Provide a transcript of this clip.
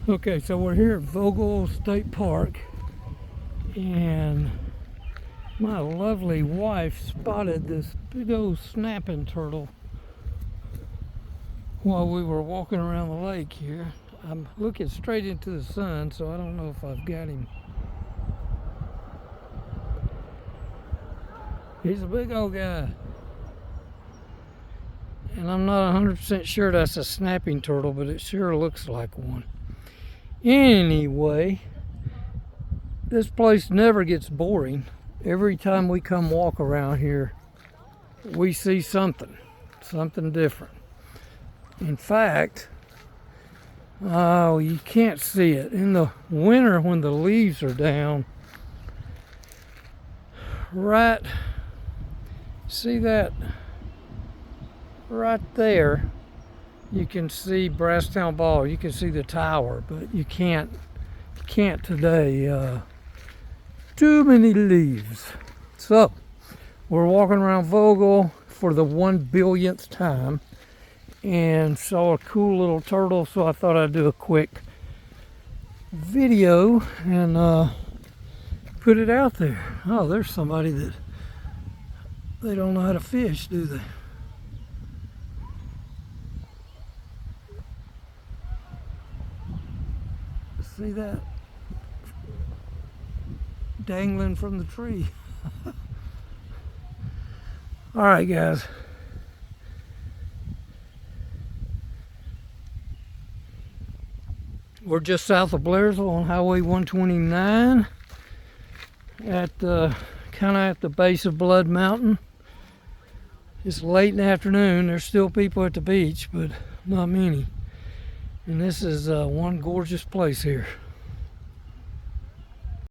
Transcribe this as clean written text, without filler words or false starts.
Okay, so we're here at Vogel State Park, and my lovely wife spotted this big old snapping turtle while we were walking around the lake here. I'm looking straight into the sun, so I don't know if I've got him. He's a big old guy. And I'm not 100% sure that's a snapping turtle, but it sure looks like one. Anyway, this place never gets boring. Every time we come walk around here, we see something different. In fact, oh, you can't see it. In the winter when the leaves are down, right, see that right there, you can see Brasstown Ball, you can see the tower, but you can't today. Too many leaves. So we're walking around Vogel for the 1 billionth time and saw a cool little turtle, so I thought I'd do a quick video and put it out there. Oh, there's somebody that they don't know how to fish, do they? See that? Dangling from the tree. All right, guys. We're just south of Blairsville on Highway 129 at the kind of at the base of Blood Mountain. It's late in the afternoon. There's still people at the beach, but not many. And this is one gorgeous place here.